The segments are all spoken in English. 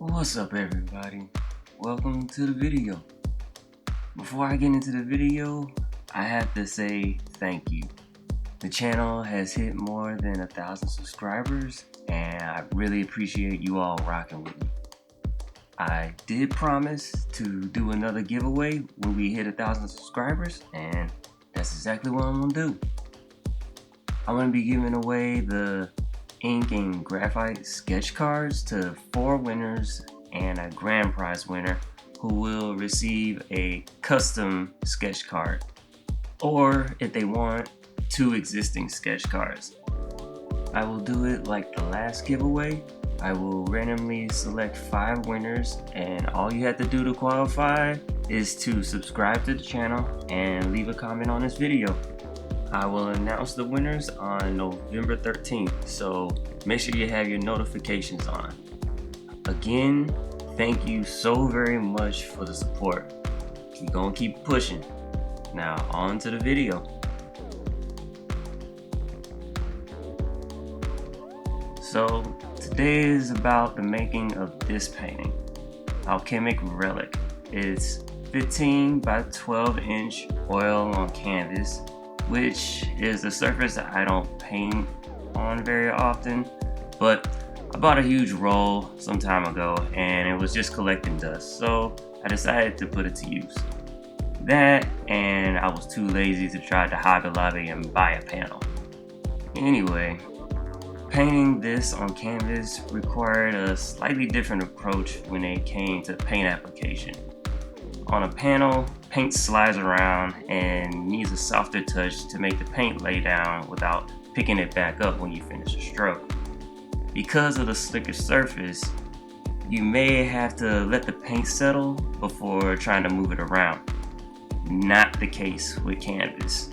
What's up everybody? Welcome to the video. Before I get into the video, I have to say thank you. The channel has hit more than 1,000 subscribers and I really appreciate you all rocking with me. I did promise to do another giveaway when we hit 1,000 subscribers and that's exactly what I'm gonna do. I'm gonna be giving away the ink and graphite sketch cards to 4 winners and a grand prize winner who will receive a custom sketch card, or if they want, 2 existing sketch cards. I will do it like the last giveaway. I will randomly select 5 winners and all you have to do to qualify is to subscribe to the channel and leave a comment on this video. I will announce the winners on November 13th, so make sure you have your notifications on. Again, thank you so very much for the support. We're gonna keep pushing. Now on to the video. So today is about the making of this painting, Alchemic Relic. It's 15 by 12 inch oil on canvas, which is a surface that I don't paint on very often, but I bought a huge roll some time ago and it was just collecting dust, so I decided to put it to use. That, and I was too lazy to try to Hobby Lobby and buy a panel. Anyway, painting this on canvas required a slightly different approach when it came to paint application. On a panel, paint slides around and needs a softer touch to make the paint lay down without picking it back up when you finish a stroke. Because of the slicker surface, you may have to let the paint settle before trying to move it around. Not the case with canvas.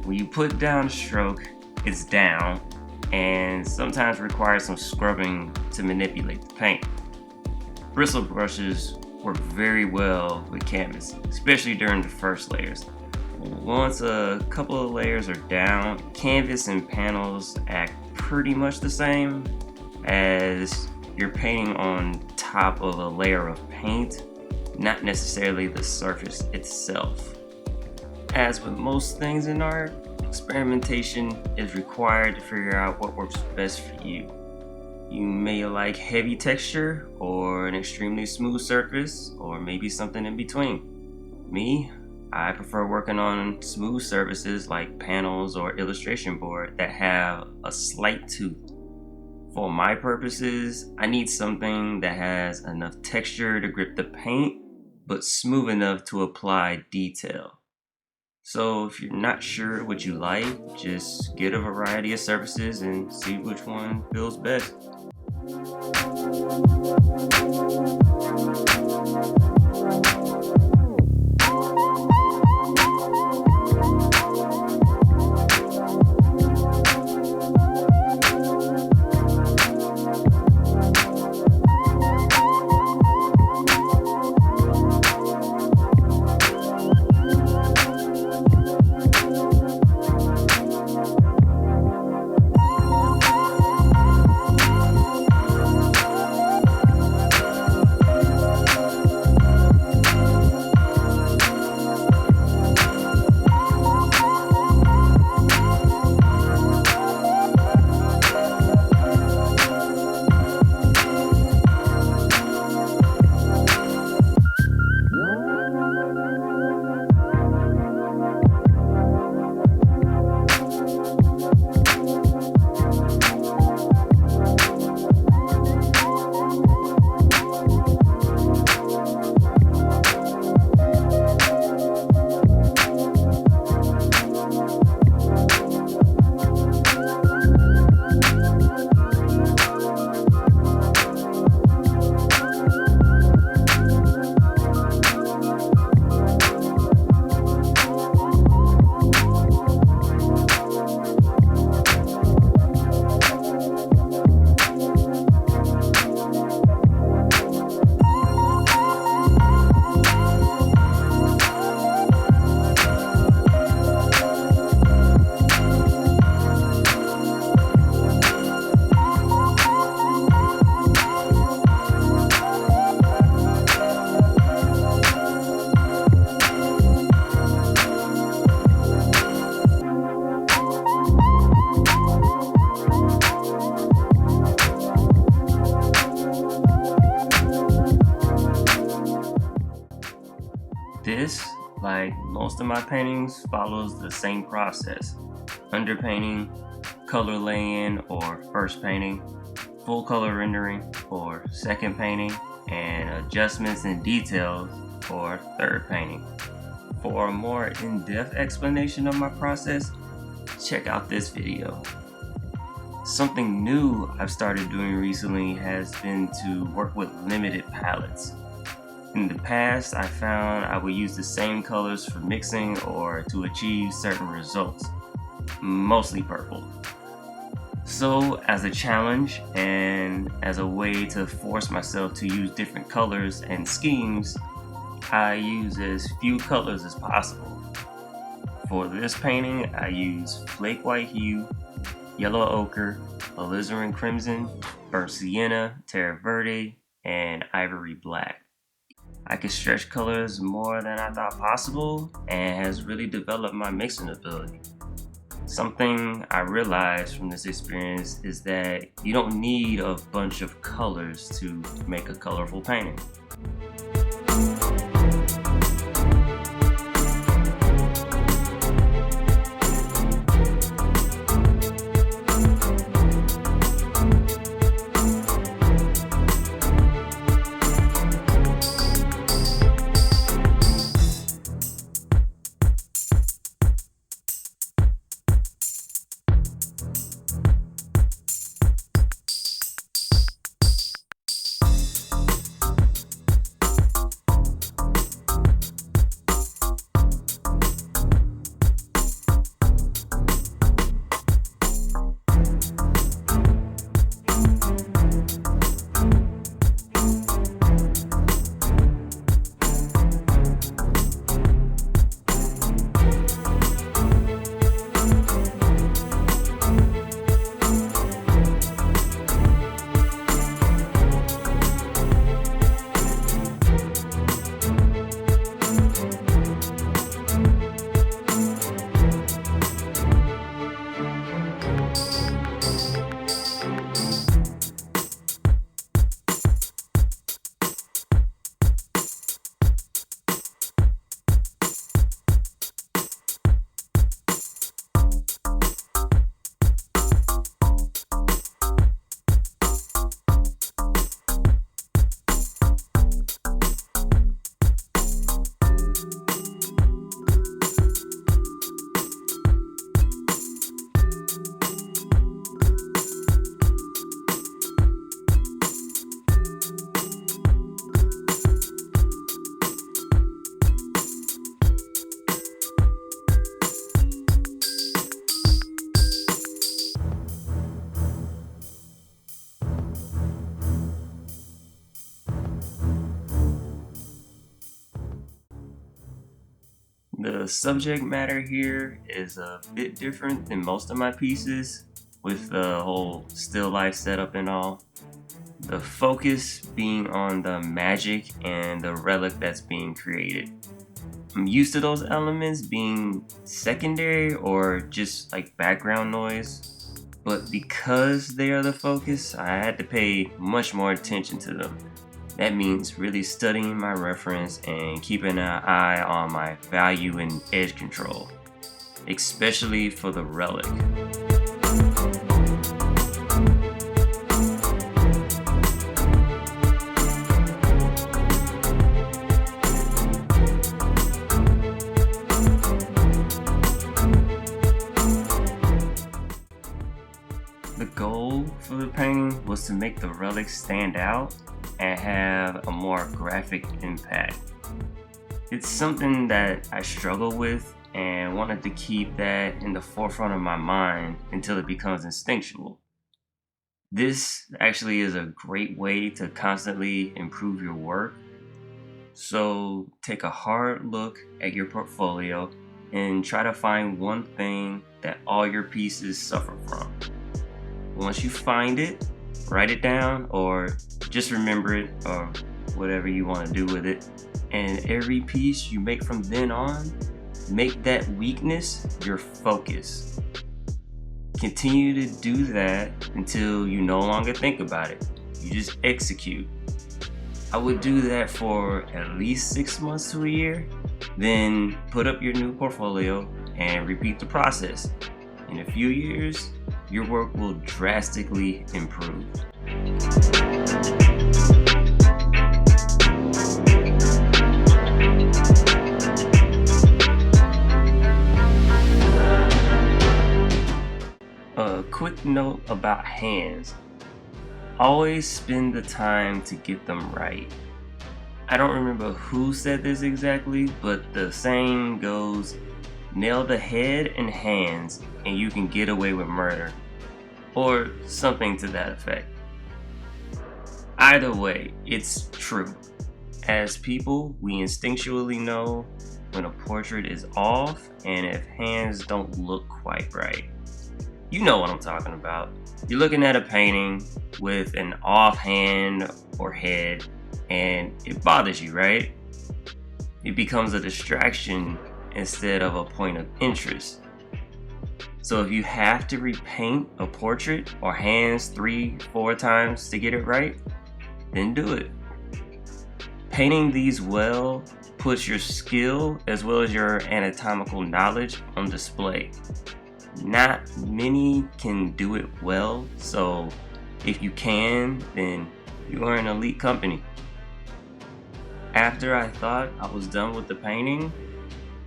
When you put down a stroke, it's down and sometimes requires some scrubbing to manipulate the paint. Bristle brushes work very well with canvas, especially during the first layers. Once a couple of layers are down, canvas and panels act pretty much the same, as you're painting on top of a layer of paint, not necessarily the surface itself. As with most things in art, experimentation is required to figure out what works best for you. You may like heavy texture or an extremely smooth surface, or maybe something in between. Me, I prefer working on smooth surfaces like panels or illustration board that have a slight tooth. For my purposes, I need something that has enough texture to grip the paint, but smooth enough to apply detail. So if you're not sure what you like, just get a variety of surfaces and see which one feels best. This, like most of my paintings, follows the same process: underpainting, color laying or first painting, full color rendering or second painting, and adjustments and details or third painting. For a more in-depth explanation of my process, check out this video. Something new I've started doing recently has been to work with limited palettes. In the past, I found I would use the same colors for mixing or to achieve certain results, mostly purple. So, as a challenge and as a way to force myself to use different colors and schemes, I use as few colors as possible. For this painting, I use flake white hue, yellow ochre, alizarin crimson, burnt sienna, terra verde, and ivory black. I can stretch colors more than I thought possible and has really developed my mixing ability. Something I realized from this experience is that you don't need a bunch of colors to make a colorful painting. The subject matter here is a bit different than most of my pieces, with the whole still life setup and all. The focus being on the magic and the relic that's being created. I'm used to those elements being secondary or just like background noise, but because they are the focus, I had to pay much more attention to them. That means really studying my reference and keeping an eye on my value and edge control, especially for the relic. The goal for the painting was to make the relic stand out and have a more graphic impact. It's something that I struggle with and wanted to keep that in the forefront of my mind until it becomes instinctual. This actually is a great way to constantly improve your work. So take a hard look at your portfolio and try to find one thing that all your pieces suffer from. Once you find it, write it down or just remember it or whatever you want to do with it. And every piece you make from then on, make that weakness your focus. Continue to do that until you no longer think about it. You just execute. I would do that for at least 6 months to a year, Then put up your new portfolio and repeat the process. In a few years, your work will drastically improve. A quick note about hands. Always spend the time to get them right. I don't remember who said this exactly, but the saying goes, nail the head and hands and you can get away with murder, or something to that effect. Either way, it's true. As people, we instinctually know when a portrait is off and if hands don't look quite right. You know what I'm talking about. You're looking at a painting with an off hand or head and it bothers you, right? It becomes a distraction instead of a point of interest. So if you have to repaint a portrait or hands 3-4 times to get it right, then do it. Painting these well puts your skill as well as your anatomical knowledge on display. Not many can do it well, so if you can, then you are in elite company. After I thought I was done with the painting,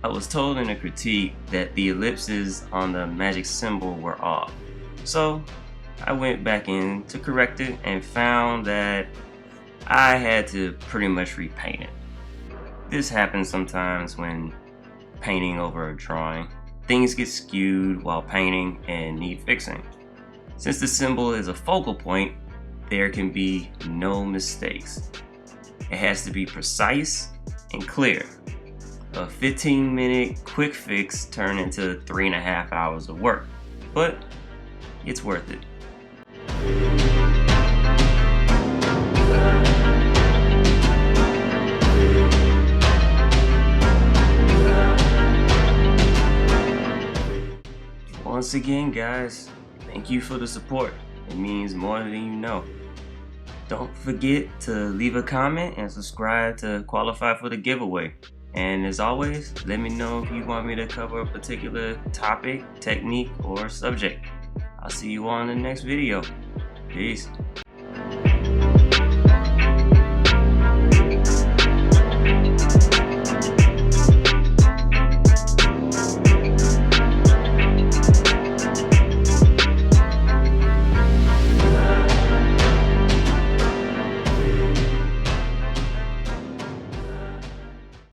I was told in a critique that the ellipses on the magic symbol were off. So I went back in to correct it and found that I had to pretty much repaint it. This happens sometimes when painting over a drawing. Things get skewed while painting and need fixing. Since the symbol is a focal point, there can be no mistakes. It has to be precise and clear. A 15-minute quick fix turned into 3.5 hours of work, but it's worth it. Once again, guys, thank you for the support. It means more than you know. Don't forget to leave a comment and subscribe to qualify for the giveaway. And as always, let me know if you want me to cover a particular topic, technique, or subject. I'll see you all in the next video. Peace.